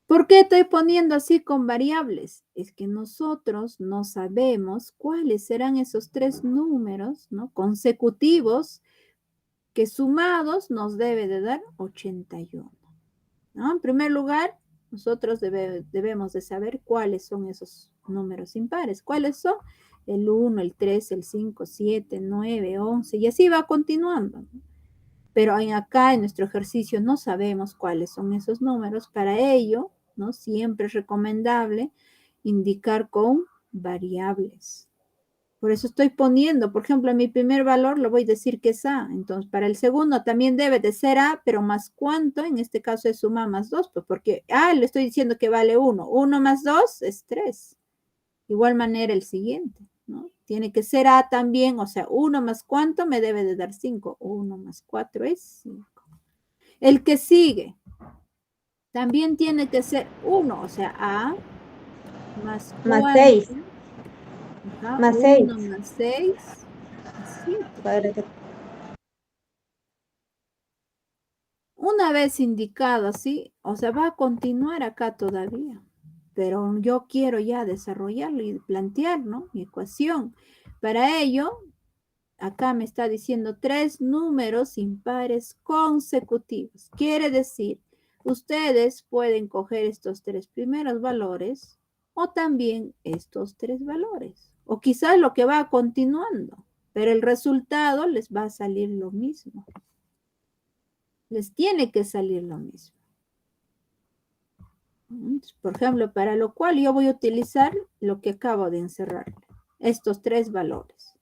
Speaker 1: ¿Por qué estoy poniendo así con variables? Es que nosotros no sabemos cuáles serán esos 3 números, ¿no? Consecutivos que sumados nos debe de dar 81, ¿no? En primer lugar, nosotros debemos de saber cuáles son esos números impares. ¿Cuáles son? El 1, el 3, el 5, 7, 9, 11 y así va continuando, ¿no? Pero acá en nuestro ejercicio no sabemos cuáles son esos números. Para ello, ¿no? Siempre es recomendable indicar con variables. Por eso estoy poniendo, por ejemplo, mi primer valor lo voy a decir que es A. Entonces, para el segundo también debe de ser A, pero más cuánto, en este caso es suma más 2, pues porque A le estoy diciendo que vale 1. 1 más 2 es 3. Igual manera el siguiente, ¿no? Tiene que ser A también, o sea, 1 más cuánto me debe de dar 5. 1 más 4 es 5. El que sigue también tiene que ser 1, o sea, A más
Speaker 2: Más
Speaker 1: cuánto.
Speaker 2: 6.
Speaker 1: Ajá,
Speaker 2: Más 6.
Speaker 1: 1 más 6 es 7. Una vez indicado así, o sea, va a continuar acá todavía, pero yo quiero ya desarrollarlo y plantear, ¿no? Mi ecuación. Para ello, acá me está diciendo 3 números impares consecutivos. Quiere decir, ustedes pueden coger estos 3 primeros valores o también estos 3 valores. O quizás lo que va continuando, pero el resultado les va a salir lo mismo. Les tiene que salir lo mismo. Por ejemplo, para lo cual yo voy a utilizar lo que acabo de encerrar, estos 3 valores.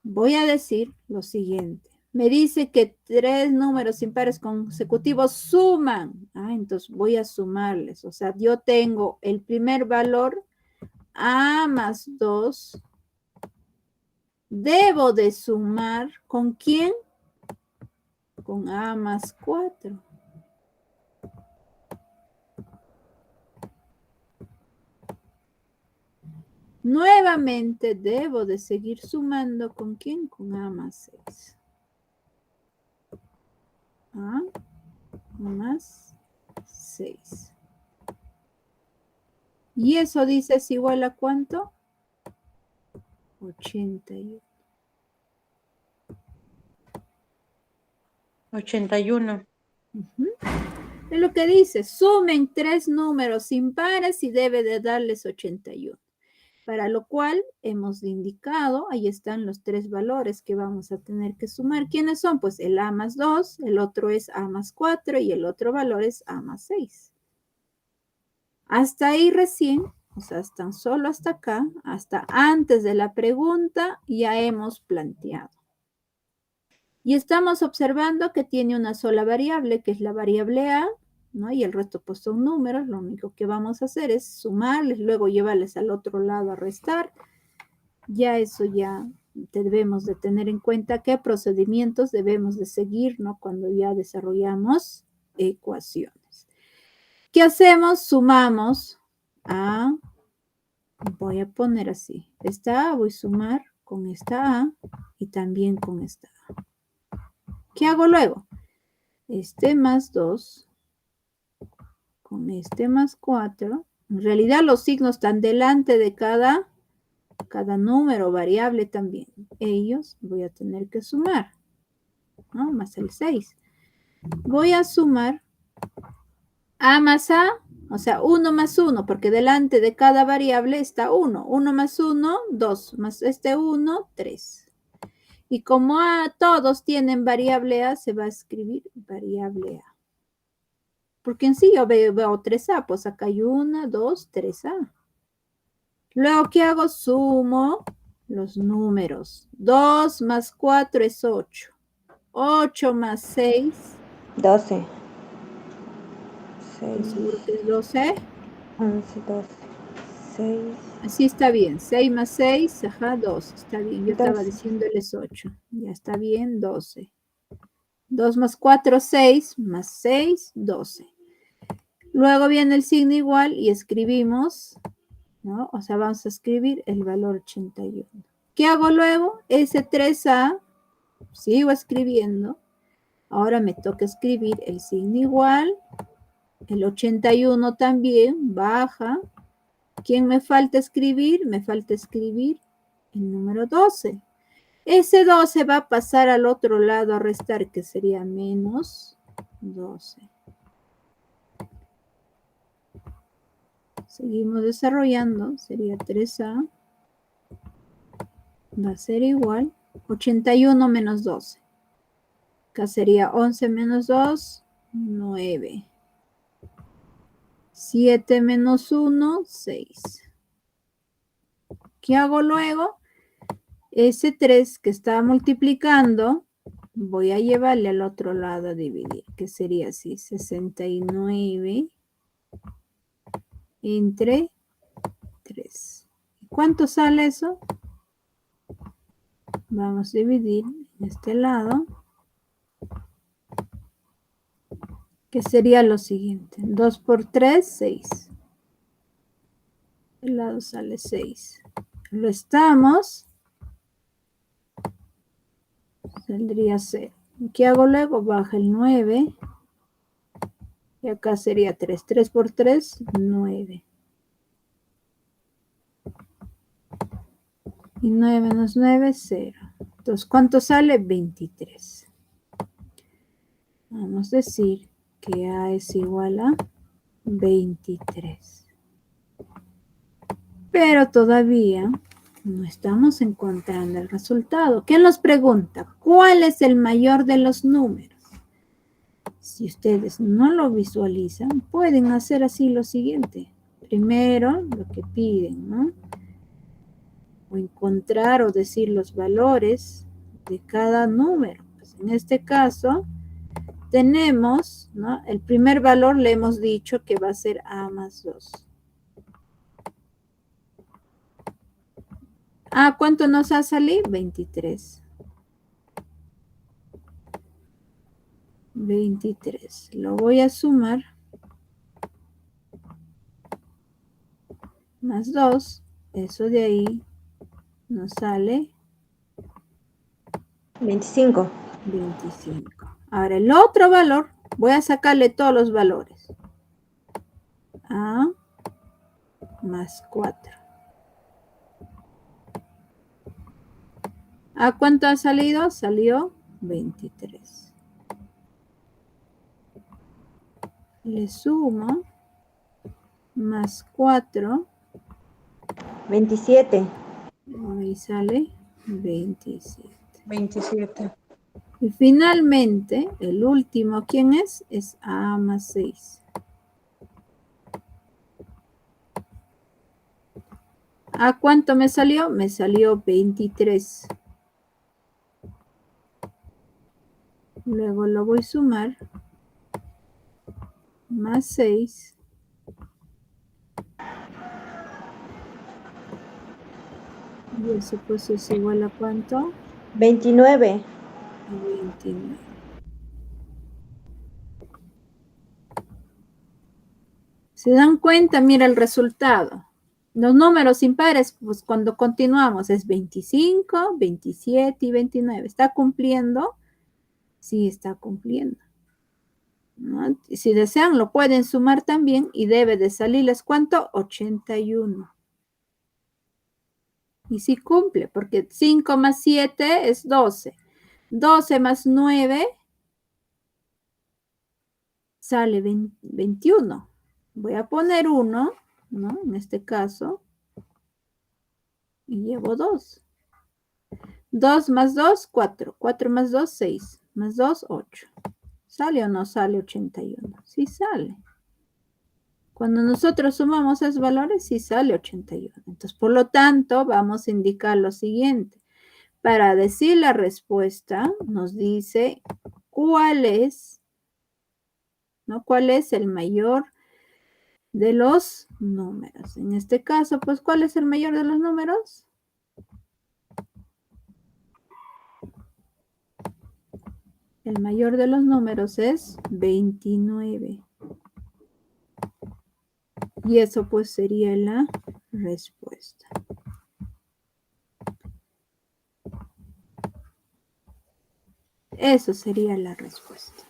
Speaker 1: Voy a decir lo siguiente. Me dice que 3 números impares consecutivos suman. Entonces voy a sumarles. O sea, yo tengo el primer valor A más 2. Debo de sumar ¿con quién? Con A más 4. Nuevamente debo de seguir sumando ¿con quién? Con A más 6. A más 6. ¿Y eso dice es igual a cuánto? 81.
Speaker 2: 81.
Speaker 1: Es lo que dice, sumen 3 números impares y debe de darles 81. Para lo cual hemos indicado, ahí están los 3 valores que vamos a tener que sumar. ¿Quiénes son? Pues el A más 2, el otro es A más 4 y el otro valor es A más 6. Hasta ahí recién, o sea, tan solo hasta acá, hasta antes de la pregunta, ya hemos planteado. Y estamos observando que tiene una sola variable, que es la variable A, ¿no? Y el resto pues son números, lo único que vamos a hacer es sumarles, luego llevarles al otro lado a restar. Ya eso ya debemos de tener en cuenta qué procedimientos debemos de seguir, ¿no? Cuando ya desarrollamos ecuaciones. ¿Qué hacemos? Sumamos a, voy a poner así, esta A voy a sumar con esta A y también con esta A. ¿Qué hago luego? Este más 2 con este más 4. En realidad los signos están delante de cada número, variable también. Ellos voy a tener que sumar, ¿no? Más el 6. Voy a sumar A más A, o sea, 1 más 1, porque delante de cada variable está 1. 1 más 1, 2, más este 1, 3. Y como A todos tienen variable A, se va a escribir variable A. Porque en sí yo veo 3A, pues acá hay 1, 2, 3A. Luego, ¿qué hago? Sumo los números. 2 más 4 es 8. 8 más 6.
Speaker 2: 12.
Speaker 1: ¿Estoy
Speaker 2: 6.
Speaker 1: seguro que es 12?
Speaker 2: 11, 12. 6.
Speaker 1: Así está bien. 6 más 6, ajá, 12. Está bien. Yo estaba
Speaker 2: 12.
Speaker 1: diciéndoles 8. Ya está bien, 12. 2 más 4, 6. Más 6, 12. Luego viene el signo igual y escribimos, ¿no? O sea, vamos a escribir el valor 81. ¿Qué hago luego? Ese 3A, sigo escribiendo. Ahora me toca escribir el signo igual. El 81 también baja. ¿Quién me falta escribir? Me falta escribir el número 12. Ese 12 va a pasar al otro lado a restar, que sería menos 12. Seguimos desarrollando. Sería 3A. Va a ser igual. 81 menos 12. Acá sería 11 menos 2, 9. 7 menos 1, 6. ¿Qué hago luego? Ese 3 que está multiplicando, voy a llevarle al otro lado a dividir, que sería así, 69 entre 3. ¿Cuánto sale eso? Vamos a dividir en este lado, que sería lo siguiente. 2 por 3, 6. El lado sale 6. Lo estamos, saldría 0. ¿Qué hago luego? Baja el 9. Y acá sería 3. 3 por 3, 9. Y 9 menos 9, 0. Entonces, ¿cuánto sale? 23. Vamos a decir que A es igual a 23. Pero todavía no estamos encontrando el resultado. ¿Qué nos pregunta? ¿Cuál es el mayor de los números? Si ustedes no lo visualizan, pueden hacer así lo siguiente. Primero, lo que piden, ¿no? O encontrar o decir los valores de cada número. Pues en este caso, tenemos, ¿no? El primer valor le hemos dicho que va a ser A más 2. ¿Cuánto nos ha salido? 23. 23. Lo voy a sumar. Más 2. Eso de ahí nos sale
Speaker 2: 25.
Speaker 1: 25. Ahora el otro valor, voy a sacarle todos los valores. A más 4. ¿A cuánto ha salido? Salió 23. Le sumo más 4.
Speaker 2: 27.
Speaker 1: Ahí sale 27.
Speaker 2: 27.
Speaker 1: Y finalmente, el último, ¿quién es? Es A más 6. ¿A cuánto me salió? Me salió 23. Luego lo voy a sumar. Más 6. Y eso pues es igual a ¿cuánto?
Speaker 2: 29.
Speaker 1: 29. ¿Se dan cuenta? Mira el resultado. Los números impares, pues cuando continuamos es 25, 27 y 29. ¿Está cumpliendo? Sí, está cumpliendo, ¿no? Si desean, lo pueden sumar también y debe de salirles ¿cuánto? 81. Y sí cumple, porque 5 más 7 es 12. 12 más 9 sale 21. Voy a poner 1, ¿no? En este caso. Y llevo 2. 2 más 2, 4. 4 más 2, 6. Más 2, 8. ¿Sale o no sale 81? Sí sale. Cuando nosotros sumamos esos valores, sí sale 81. Entonces, por lo tanto, vamos a indicar lo siguiente. Para decir la respuesta, nos dice cuál es, ¿no? ¿Cuál es el mayor de los números? En este caso, pues, ¿cuál es el mayor de los números? El mayor de los números es 29. Y eso pues sería la respuesta. Eso sería la respuesta.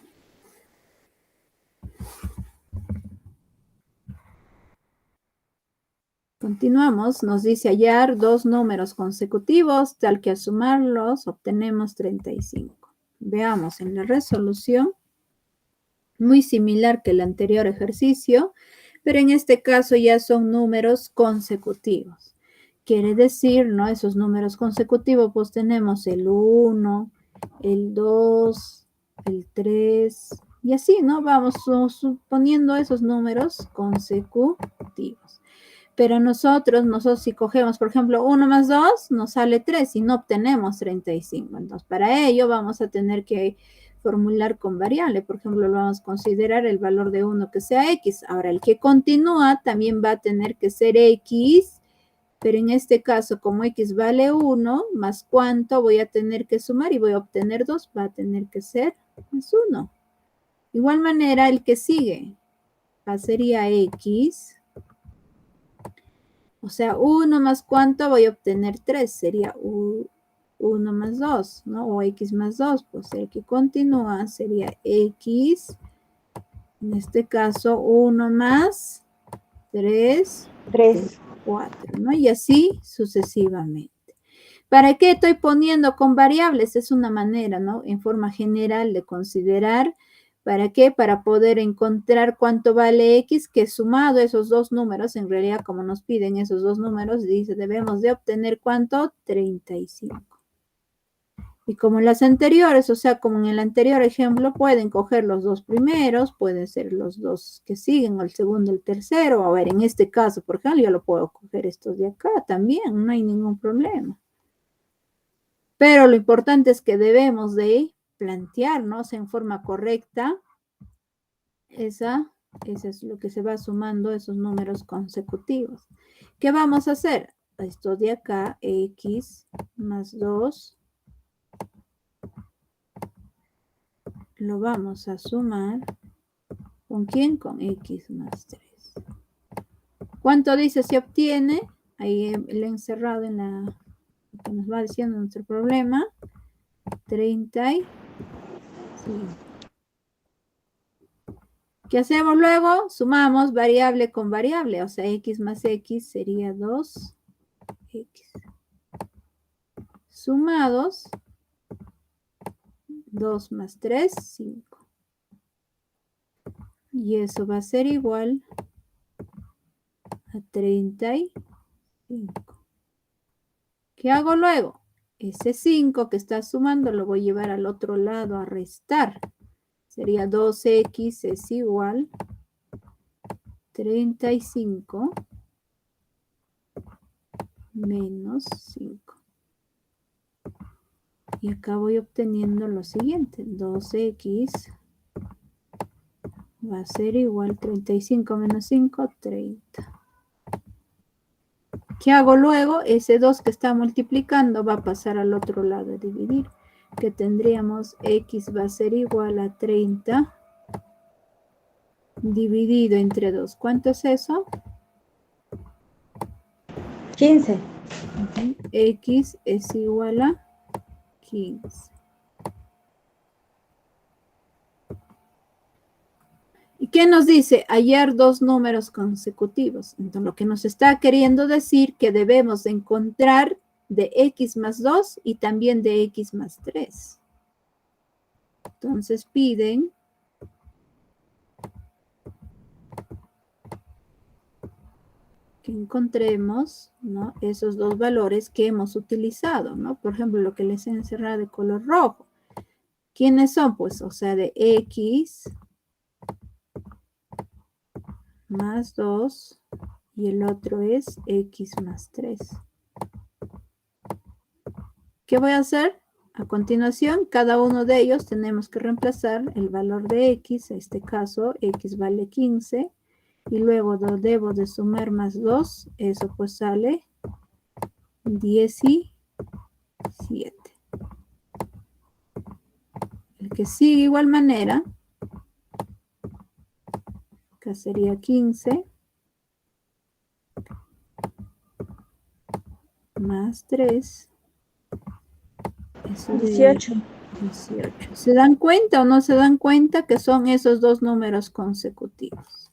Speaker 1: Continuamos, nos dice hallar dos números consecutivos, tal que al sumarlos obtenemos 35. Veamos en la resolución, muy similar que el anterior ejercicio, pero en este caso ya son números consecutivos. Quiere decir, ¿no? Esos números consecutivos, pues tenemos el 1, el 2, el 3, y así, ¿no? Vamos suponiendo esos números consecutivos. Pero nosotros si cogemos, por ejemplo, 1 más 2, nos sale 3 y no obtenemos 35. Entonces, para ello vamos a tener que formular con variable. Por ejemplo, lo vamos a considerar el valor de 1 que sea x. Ahora, el que continúa también va a tener que ser x, pero en este caso, como x vale 1, más cuánto voy a tener que sumar y voy a obtener 2, va a tener que ser más 1. De igual manera, el que sigue sería x. O sea, 1 más cuánto voy a obtener 3, sería 1 más 2, ¿no? O x más 2, pues el que continúa sería x, en este caso 1 más 3,
Speaker 2: 3.
Speaker 1: 4, ¿no? Y así sucesivamente. ¿Para qué estoy poniendo con variables? Es una manera, ¿no? En forma general de considerar. ¿Para qué? Para poder encontrar cuánto vale x, que sumado esos dos números, en realidad como nos piden esos dos números, dice, debemos de obtener ¿cuánto? 35. Y como en las anteriores, o sea, como en el anterior ejemplo, pueden coger los dos primeros, pueden ser los dos que siguen, o el segundo, el tercero. A ver, en este caso, por ejemplo, yo lo puedo coger estos de acá también, no hay ningún problema. Pero lo importante es que debemos de plantearnos en forma correcta eso es lo que se va sumando esos números consecutivos. ¿Qué vamos a hacer? Esto de acá, x más 2, lo vamos a sumar. ¿Con quién? Con x más 3. ¿Cuánto dice se obtiene? Ahí le he encerrado en lo que nos va diciendo nuestro problema. 35. ¿Qué hacemos luego? Sumamos variable con variable, o sea, x más x sería 2x. Sumados, 2 más 3, 5. Y eso va a ser igual a 35. ¿Qué hago luego? Ese 5 que está sumando lo voy a llevar al otro lado a restar. Sería 2x es igual 35 menos 5. Y acá voy obteniendo lo siguiente. 2x va a ser igual 35 menos 5, 30. ¿Qué hago luego? Ese 2 que está multiplicando va a pasar al otro lado a dividir. Que tendríamos x va a ser igual a 30 dividido entre 2. ¿Cuánto es eso?
Speaker 2: 15.
Speaker 1: X es igual a 15. ¿Y qué nos dice? Hallar dos números consecutivos. Entonces, lo que nos está queriendo decir que debemos encontrar de x más 2 y también de x más 3. Entonces, piden que encontremos, ¿no?, esos dos valores que hemos utilizado, ¿no? Por ejemplo, lo que les he encerrado de color rojo. ¿Quiénes son? Pues, o sea, de x más 2 y el otro es x más 3. ¿Qué voy a hacer? A continuación, cada uno de ellos tenemos que reemplazar el valor de x, en este caso x vale 15, y luego debo de sumar más 2, eso pues sale 17. El que sigue igual manera, acá sería 15 más 3. Eso
Speaker 2: 18.
Speaker 1: 18. ¿Se dan cuenta o no se dan cuenta que son esos dos números consecutivos?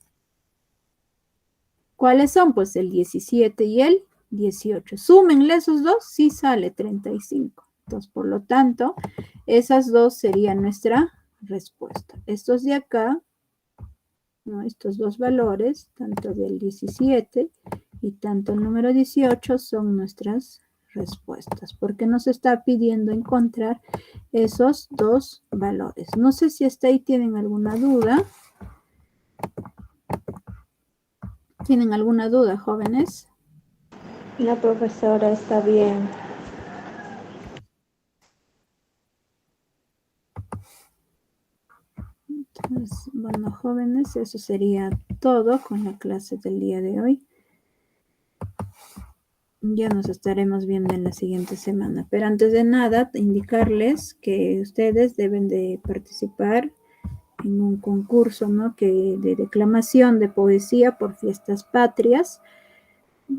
Speaker 1: ¿Cuáles son? Pues el 17 y el 18. Súmenle esos dos, sí sale 35. Entonces, por lo tanto, esas dos serían nuestra respuesta. Estos de acá, ¿no?, estos dos valores, tanto del 17 y tanto el número 18, son nuestras respuestas, porque nos está pidiendo encontrar esos dos valores. No sé si hasta ahí tienen alguna duda. ¿Tienen alguna duda, jóvenes?
Speaker 2: La profesora está bien.
Speaker 1: Entonces, bueno, jóvenes, eso sería todo con la clase del día de hoy. Ya nos estaremos viendo en la siguiente semana. Pero antes de nada, indicarles que ustedes deben de participar en un concurso, ¿no?, de declamación de poesía por fiestas patrias,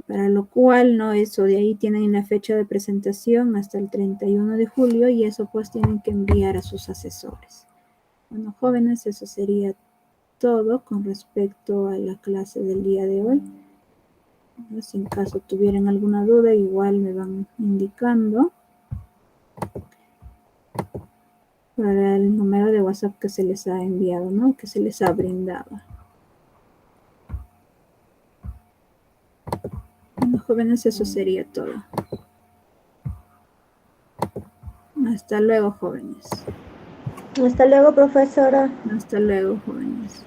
Speaker 1: para lo cual, ¿no?, eso de ahí tienen la fecha de presentación hasta el 31 de julio y eso pues tienen que enviar a sus asesores. Bueno, jóvenes, eso sería todo con respecto a la clase del día de hoy. Si en caso tuvieran alguna duda, igual me van indicando para el número de WhatsApp que se les ha enviado, ¿no?, que se les ha brindado. Bueno, jóvenes, eso sería todo. Hasta luego, jóvenes.
Speaker 2: Hasta luego, profesora.
Speaker 1: Hasta luego, jóvenes.